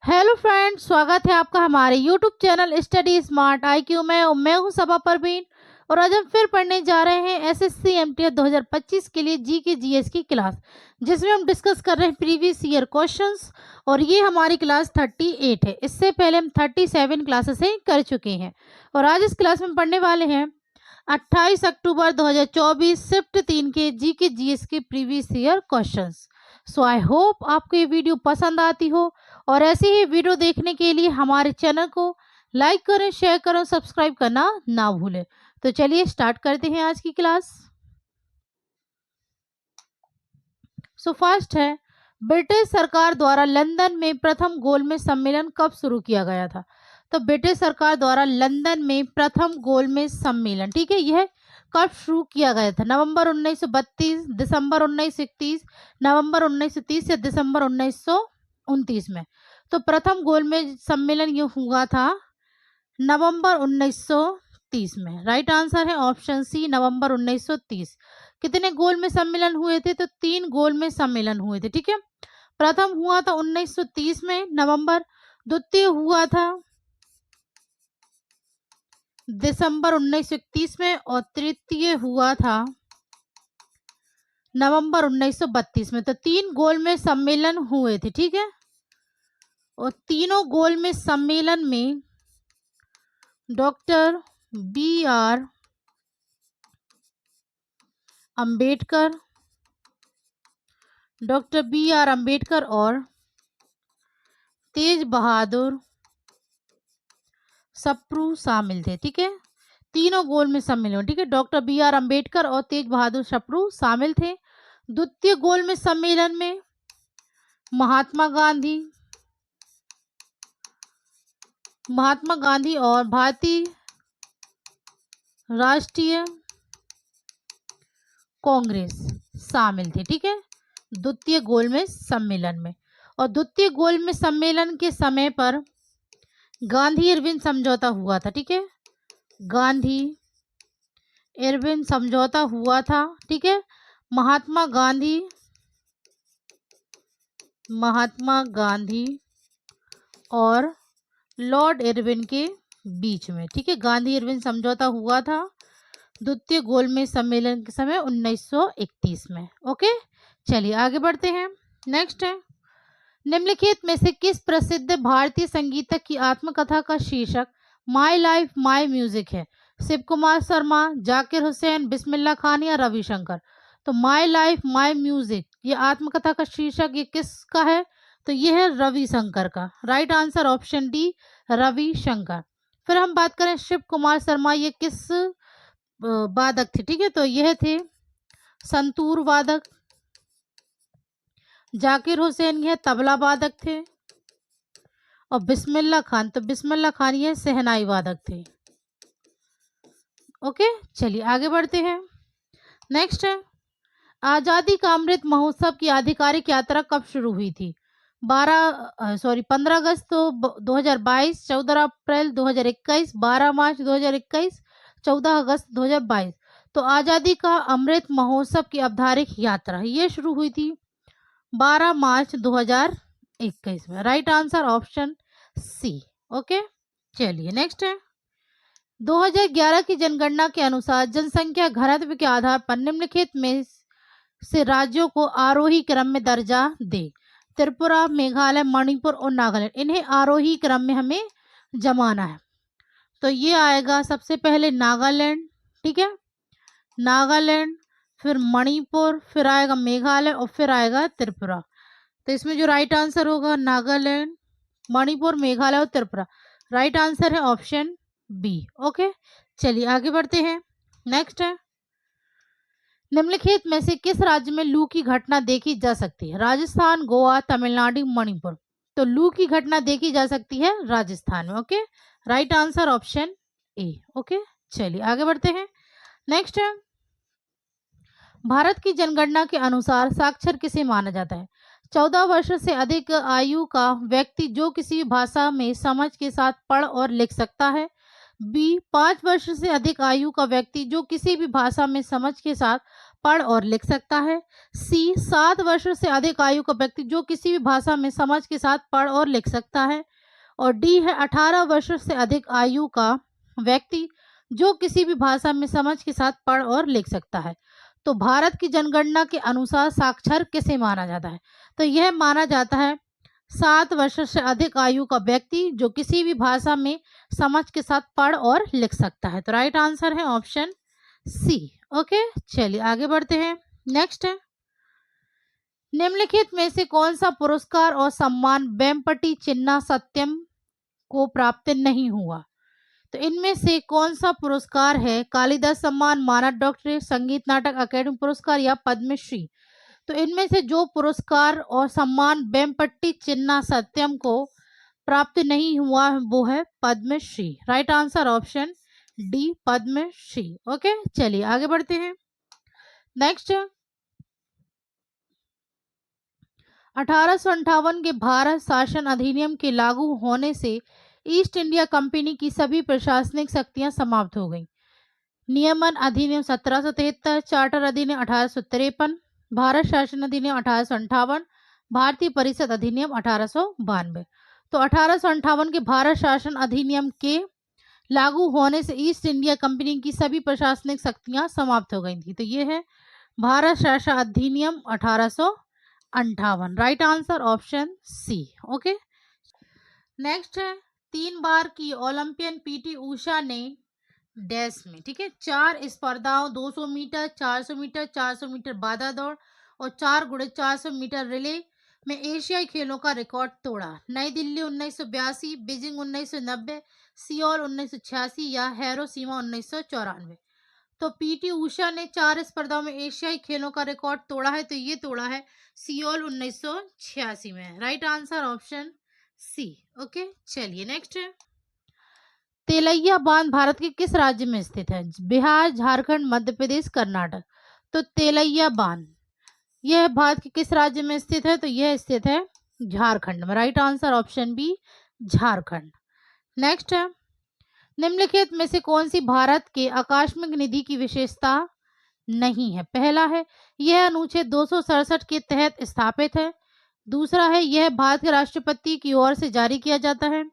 Hello friends, स्वागत है आपका हमारे YouTube channel study smart IQ में। और मैं हूं सबा परवीन और आज हम फिर पढ़ने जा रहे हैं एसएससी एमटीएस 2025 के लिए जी के जीएस की क्लास, जिसमें हम डिस्कस कर रहे हैं प्रीवियस ईयर क्वेश्चंस। और ये हमारी क्लास 38 है। इससे पहले हम 37 क्लासेस कर चुके हैं और आज इस क्लास में पढ़ने वाले हैं 28 अक्टूबर 2024 शिफ्ट 3 के जी के जीएस के previous year questions. So I hope आपको ये वीडियो पसंद आती हो और ऐसे ही वीडियो देखने के लिए हमारे चैनल को लाइक करें, शेयर करें, सब्सक्राइब करना ना भूलें। तो चलिए स्टार्ट करते हैं आज की क्लास। सो फर्स्ट है, ब्रिटिश सरकार द्वारा लंदन में प्रथम गोलमेज सम्मेलन कब शुरू किया गया था? तो ब्रिटिश सरकार द्वारा लंदन में प्रथम गोलमेज सम्मेलन, ठीक है, यह कब शुरू किया गया था? नवंबर 1932, दिसंबर 1931, नवंबर 1930 या दिसंबर 1929 में। तो प्रथम गोलमेज सम्मेलन ये हुआ था नवंबर 1930 में। राइट आंसर है ऑप्शन सी, नवंबर 1930। कितने गोलमेज सम्मेलन हुए थे? तो 3 गोलमेज सम्मेलन हुए थे, ठीक है। प्रथम हुआ था 1930 में नवंबर, द्वितीय हुआ था दिसंबर 1931 में और तृतीय हुआ था नवंबर 1932 में। तो 3 गोलमेज सम्मेलन हुए थे, ठीक है। और तीनों गोलमेज सम्मेलन में डॉक्टर BR अंबेडकर, और तेज बहादुर सप्रू शामिल थे, ठीक है। तीनों गोलमेज सम्मेलन, ठीक है, डॉक्टर BR अंबेडकर और तेज बहादुर सप्रू शामिल थे। द्वितीय गोलमेज सम्मेलन में महात्मा गांधी और भारतीय राष्ट्रीय कांग्रेस शामिल थे, ठीक है, द्वितीय गोलमेज सम्मेलन में। और द्वितीय गोलमेज सम्मेलन के समय पर गांधी इरविन समझौता हुआ था, ठीक है, गांधी इरविन समझौता हुआ था, ठीक है। महात्मा गांधी और लॉर्ड इरविन के बीच में, ठीक है, गांधी इरविन समझौता हुआ था द्वितीय गोलमेज सम्मेलन के समय 1931 में। ओके, चलिए आगे बढ़ते हैं। नेक्स्ट है, निम्नलिखित में से किस प्रसिद्ध भारतीय संगीतक की आत्मकथा का शीर्षक माई लाइफ माई म्यूजिक है? शिव कुमार शर्मा, जाकिर हुसैन, बिस्मिल्लाह खान या रविशंकर? तो माई लाइफ माई म्यूजिक ये आत्मकथा का शीर्षक ये किसका है? तो ये है रविशंकर का। Right answer option D, Ravishankar. फिर हम बात करें शिव कुमार शर्मा, ये किस वादक थे? ठीक है, तो यह थे संतूर वादक। जाकिर हुसैन यह तबला वादक थे और बिस्मिल्लाह खान, तो बिस्मिल्लाह खान यह शहनाई वादक थे। ओके, चलिए आगे बढ़ते हैं। नेक्स्ट है, आजादी का अमृत महोत्सव की आधिकारिक यात्रा कब शुरू हुई थी? 15 अगस्त तो 2022, 14 अप्रैल 2021, 12 मार्च 2021, 14 अगस्त 2022। तो आजादी का अमृत महोत्सव की आधिकारिक यात्रा ये शुरू हुई थी 12 मार्च 2021 में। Right answer option C. Okay, चलिए नेक्स्ट है, 2011 की जनगणना के अनुसार जनसंख्या घनत्व के आधार पर निम्नलिखित में से राज्यों को आरोही क्रम में दर्जा दे। त्रिपुरा, मेघालय, मणिपुर और नागालैंड, इन्हें आरोही क्रम में हमें जमाना है। तो ये आएगा सबसे पहले नागालैंड, ठीक है, नागालैंड, फिर मणिपुर, फिर आएगा मेघालय और फिर आएगा त्रिपुरा। तो इसमें जो राइट आंसर होगा नागालैंड, मणिपुर, मेघालय और त्रिपुरा। राइट आंसर है ऑप्शन बी। ओके, चलिए आगे बढ़ते हैं। नेक्स्ट है, निम्नलिखित में से किस राज्य में लू की घटना देखी जा सकती है? राजस्थान, गोवा, तमिलनाडु, मणिपुर? तो लू की घटना देखी जा सकती है राजस्थान में। ओके, राइट आंसर ऑप्शन ए। ओके, चलिए आगे बढ़ते हैं। नेक्स्ट है, भारत की जनगणना के अनुसार साक्षर किसे माना जाता है? 14 वर्ष से अधिक आयु का व्यक्ति जो किसी भाषा में समझ के साथ पढ़ और लिख सकता है। बी, 5 वर्ष से अधिक आयु का व्यक्ति जो किसी भी भाषा में समझ के साथ पढ़ और लिख सकता है। सी 7 वर्ष से अधिक आयु का व्यक्ति जो किसी भी भाषा में समझ के साथ पढ़ और लिख सकता है। और डी है 18 वर्ष से अधिक आयु का व्यक्ति जो किसी भी भाषा में समझ के साथ पढ़ और लिख सकता है। तो भारत की जनगणना के अनुसार साक्षर किसे माना जाता है? तो यह माना जाता है 7 वर्ष से अधिक आयु का व्यक्ति जो किसी भी भाषा में समझ के साथ पढ़ और लिख सकता है। तो राइट आंसर है ऑप्शन सी। ओके, चलिए आगे बढ़ते हैं। नेक्स्ट है, निम्नलिखित में से कौन सा पुरस्कार और सम्मान वेम्पटी चिन्ना सत्यम को प्राप्त नहीं हुआ? तो इनमें से कौन सा पुरस्कार है? कालिदास सम्मान, मानद डॉक्टरेट, संगीत नाटक अकेडमी पुरस्कार या पद्मश्री? तो इनमें से जो पुरस्कार और सम्मान वेम्पटी चिन्ना सत्यम को प्राप्त नहीं हुआ वो है Padmashri. Right answer option D, Padmashri. Okay, चलिए आगे बढ़ते हैं। नेक्स्ट, 1858 के भारत शासन अधिनियम के लागू होने से ईस्ट इंडिया कंपनी की सभी प्रशासनिक शक्तियां समाप्त हो गईं। नियमन अधिनियम 1773, चार्टर अधिनियम 1853, भारत शासन अधिनियम 1858, भारतीय परिषद अधिनियम 1892। तो 1858 के भारत शासन अधिनियम के लागू होने से ईस्ट इंडिया कंपनी की सभी प्रशासनिक शक्तियां समाप्त हो गई थी। तो ये है भारत शासन अधिनियम 1858। Right answer option C. Okay, next है, 3 बार की ओलंपियन पीटी उषा ने डैश में, ठीक है, 4 स्पर्धाओं 200 मीटर, 400 मीटर, 400 मीटर बाधा दौड़ और 4 गुणे 400 मीटर रिले में एशियाई खेलों का रिकॉर्ड तोड़ा। नई दिल्ली 1982, बीजिंग 1990, सियोल 1986 या हिरोशिमा 1994। तो पीटी उषा ने 4 स्पर्धाओं में एशियाई खेलों का रिकॉर्ड तोड़ा है, तो ये तोड़ा है सियोल 1986 में। Right answer option C. Okay, चलिए नेक्स्ट है, तेलैया बांध भारत के किस राज्य में स्थित है? बिहार, झारखंड, मध्य प्रदेश, कर्नाटक। तो तेलैया बांध यह भारत के किस राज्य में स्थित है? तो यह स्थित है झारखंड में। Right answer option B, Jharkhand. Next है, निम्नलिखित में से कौन सी भारत के आकस्मिक निधि की विशेषता नहीं है? पहला है, यह अनुच्छेद 267 के तहत स्थापित है। दूसरा है, यह भारत के राष्ट्रपति की ओर से जारी किया जाता है।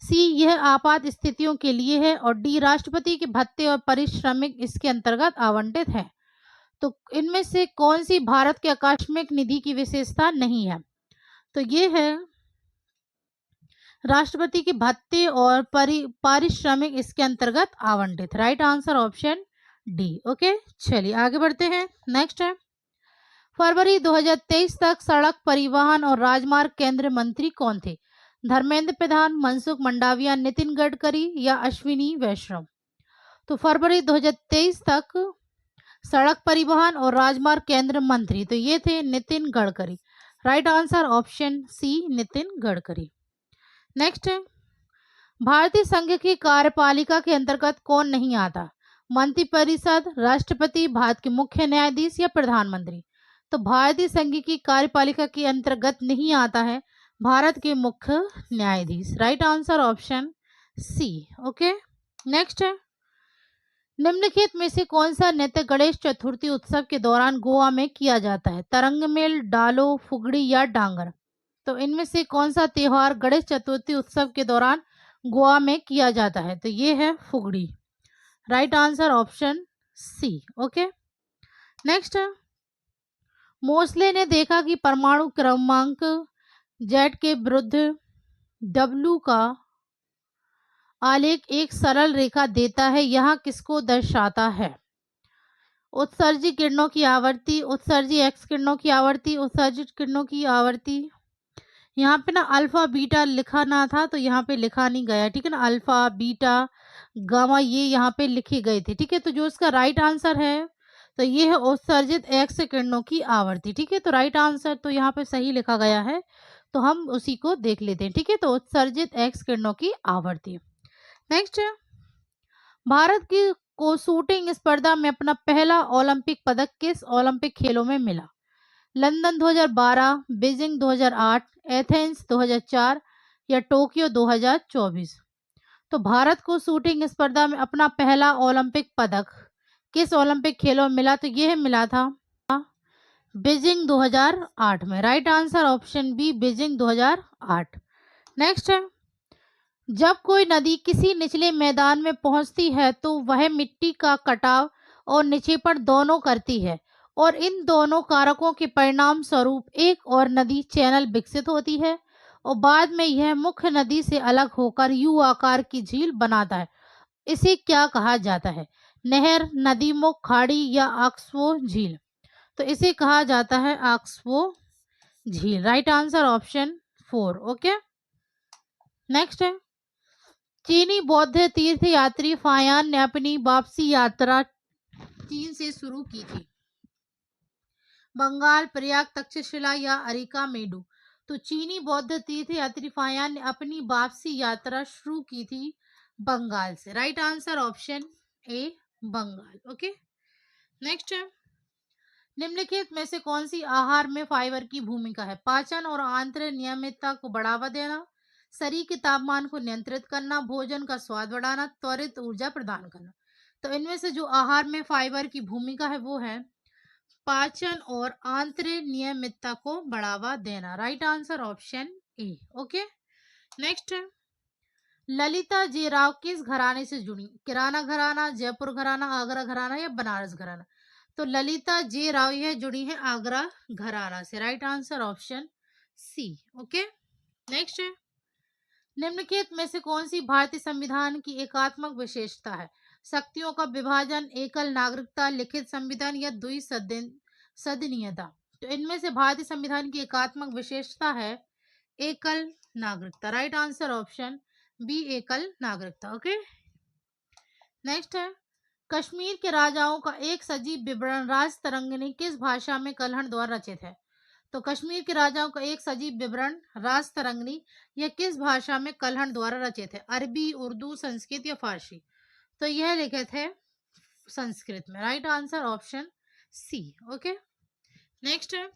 सी, यह आपात स्थितियों के लिए है। और डी, राष्ट्रपति के भत्ते और पारिश्रमिक इसके अंतर्गत आवंटित है। तो इनमें से कौन सी भारत के आकस्मिक निधि की विशेषता नहीं है? तो ये है राष्ट्रपति के भत्ते और पारिश्रमिक इसके अंतर्गत आवंटित। Right answer option D. Okay, चलिए आगे बढ़ते हैं। नेक्स्ट है, फरवरी 2023 तक सड़क परिवहन और राजमार्ग केंद्रीय मंत्री कौन थे? धर्मेंद्र प्रधान, मनसुख मंडाविया, नितिन गडकरी या अश्विनी वैष्णव। तो फरवरी 2023 तक सड़क परिवहन और राजमार्ग केंद्र मंत्री तो ये थे Nitin Gadkari. Right answer option C, Nitin Gadkari. Next है, भारतीय संघ की कार्यपालिका के अंतर्गत कौन नहीं आता? मंत्रिपरिषद, राष्ट्रपति, भारत के मुख्य न्यायाधीश या प्रधानमंत्री। तो भारतीय संघ की कार्यपालिका के अंतर्गत नहीं आता है भारत के मुख्य न्यायाधीश। Right answer option C. Okay, next है, निम्नलिखित में से कौन सा नृत्य गणेश चतुर्थी उत्सव के दौरान गोवा में किया जाता है? तरंग मेल, डालो, फुगड़ी या डांगर। तो इनमें से कौन सा त्योहार गणेश चतुर्थी उत्सव के दौरान गोवा में किया जाता है? तो ये है Fugdi. Right answer option C. Okay, next, Moseley ने देखा कि परमाणु क्रमांक जेड के विरुद्ध डब्ल्यू का आलेख एक सरल रेखा देता है, यह किसको दर्शाता है? उत्सर्जित किरणों की आवृत्ति, उत्सर्जित एक्स किरणों की आवृत्ति, उत्सर्जित किरणों की आवृत्ति। यहाँ पे ना अल्फा बीटा लिखा ना था तो यहाँ पे लिखा नहीं गया, ठीक है ना, अल्फा बीटा गामा ये यहाँ पे लिखे गए थे, ठीक है। तो जो इसका राइट आंसर है तो ये है उत्सर्जित एक्स किरणों की आवृत्ति, ठीक है। तो राइट आंसर तो यहाँ पे सही लिखा गया है, तो हम उसी को देख लेते हैं, ठीक है। तो उत्सर्जित एक्स किरणों की आवृत्ति। नेक्स्ट, भारत की को शूटिंग स्पर्धा में अपना पहला ओलंपिक पदक किस ओलंपिक खेलों में मिला? लंदन 2012, बीजिंग 2008, एथेंस 2004 या टोक्यो 2024। तो भारत को शूटिंग स्पर्धा में अपना पहला ओलंपिक पदक किस ओलंपिक खेलों में मिला? तो यह मिला था बीजिंग 2008 में। Right answer option B, Beijing 2008। Next है, जब कोई नदी किसी निचले मैदान में पहुंचती है तो वह मिट्टी का कटाव और निक्षेपण दोनों करती है, और इन दोनों कारकों के परिणाम स्वरूप एक और नदी चैनल विकसित होती है, और बाद में यह मुख्य नदी से अलग होकर यू आकार की झील बनाता है। इसे क्या कहा जाता है? नहर, नदी मुख, खाड़ी या ऑक्सबो झील? तो इसे कहा जाता है ऑक्सबो झील। Right answer option 4। Okay, next है, चीनी बौद्ध तीर्थ यात्री फायान ने अपनी वापसी यात्रा चीन से शुरू की थी। बंगाल, प्रयाग, तक्षशिला या अरिकामेडू? तो चीनी बौद्ध तीर्थ यात्री फायान ने अपनी वापसी यात्रा शुरू की थी बंगाल से। Right answer option A, Bengal. Okay, next है, निम्नलिखित में से कौन सी आहार में फाइबर की भूमिका है? पाचन और आंत्र नियमितता को बढ़ावा देना, शरीर के तापमान को नियंत्रित करना, भोजन का स्वाद बढ़ाना, त्वरित ऊर्जा प्रदान करना? तो इनमें से जो आहार में फाइबर की भूमिका है वो है पाचन और आंत्र नियमितता को बढ़ावा देना। राइट आंसर ऑप्शन ए। ओके, नेक्स्ट है, ललिता जी राव किस घराने से जुड़ी? किराना घराना, जयपुर घराना, आगरा घराना या बनारस घराना? तो ललिता जे राव यह जुड़ी है आगरा घराना से। Right answer option C. Okay, next है, निम्नलिखित में से कौन सी भारतीय संविधान की एकात्मक विशेषता है? शक्तियों का विभाजन, एकल नागरिकता, लिखित संविधान या सदनीयता? तो इनमें से भारतीय संविधान की एकात्मक विशेषता है एकल नागरिकता। राइट आंसर ऑप्शन बी, एकल नागरिकता। ओके, नेक्स्ट है, कश्मीर के राजाओं का एक सजीव विवरण राजतरंगिणी किस भाषा में कल्हण द्वारा रचित है? तो कश्मीर के राजाओं का एक सजीव विवरण राजतरंगिणी यह किस भाषा में कल्हण द्वारा रचित है? अरबी, उर्दू, संस्कृत या फारसी? तो यह लिखित है संस्कृत में। Right answer option C. Okay, next है,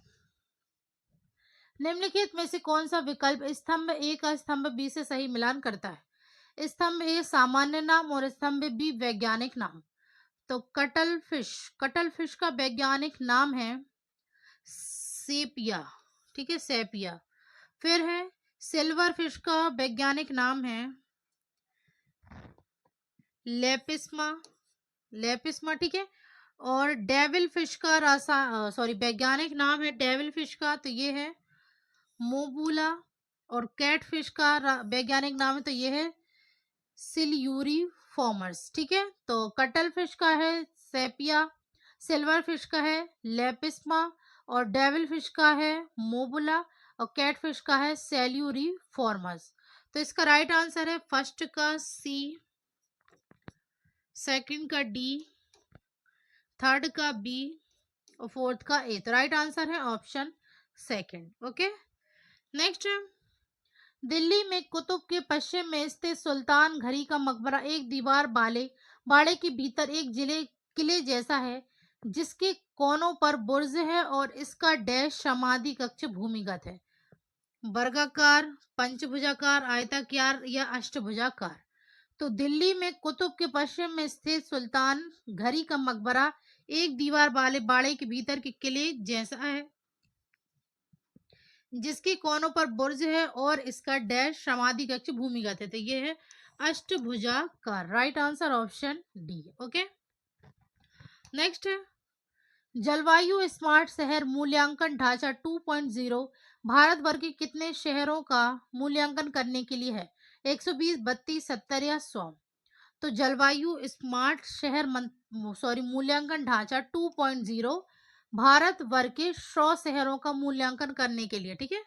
निम्नलिखित में से कौन सा विकल्प स्तंभ ए का स्तंभ बी से सही मिलान करता है? स्तंभ ए सामान्य नाम और स्तंभ बी वैज्ञानिक नाम? तो कटल फिश का वैज्ञानिक नाम है सेपिया। ठीक है, सेपिया। फिर है सिल्वर फिश का वैज्ञानिक नाम है लेपिस्मा। ठीक है, और डेविल फिश का वैज्ञानिक नाम है डेविल फिश का, तो ये है मोबुला। और कैट फिश का वैज्ञानिक नाम है, तो ये है सिल्यूरी फॉर्मर्स। ठीक है, तो कटल फिश का है सेपिया, सिल्वर फिश का है लेपिस्मा, और डेविल फिश का है मोबुला, और कैट फिश का है सेल्यूरी फॉर्मर्स। तो इसका राइट आंसर है फर्स्ट का सी, सेकंड का डी, थर्ड का बी और फोर्थ का ए। तो राइट आंसर है option second. Okay, next, Delhi में कुतुब के पश्चिम में स्थित सुल्तान घरी का मकबरा एक दीवार वाले बाड़े के भीतर एक किले जैसा है, जिसके कोनों पर बुर्ज है और इसका डैश समाधि कक्ष भूमिगत है। वर्गाकार, पंचभुजाकार, आयताकार या अष्टभुजाकार? तो दिल्ली में कुतुब के पश्चिम में स्थित सुल्तान घरी का मकबरा एक दीवार वाले बाड़े के भीतर के किले जैसा है, जिसके कोनों पर बुर्ज है और इसका डैश समाधि कक्ष भूमिगत है। तो ये है अष्टभुजाकार। Right answer option D. Okay, next है, जलवायु स्मार्ट शहर मूल्यांकन ढांचा 2.0 भारत भर के कितने शहरों का मूल्यांकन करने के लिए है? 120, 32, 70 या 100? तो जलवायु स्मार्ट शहर मूल्यांकन ढांचा 2.0 भारत भर के 100 शहरों का मूल्यांकन करने के लिए, ठीक है,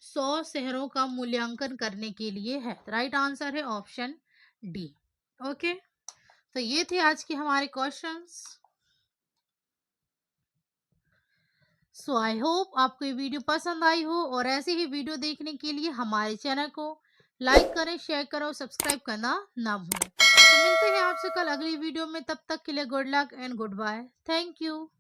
100 शहरों का मूल्यांकन करने के लिए है। राइट आंसर है ऑप्शन डी। ओके, तो ये थे आज के हमारे क्वेश्चंस। सो आई होप आपको ये वीडियो पसंद आई हो, और ऐसे ही वीडियो देखने के लिए हमारे चैनल को लाइक करें, शेयर करें और सब्सक्राइब करना ना भूलें। तो मिलते हैं आपसे कल अगली वीडियो में, तब तक के लिए good luck and good bye. Thank you.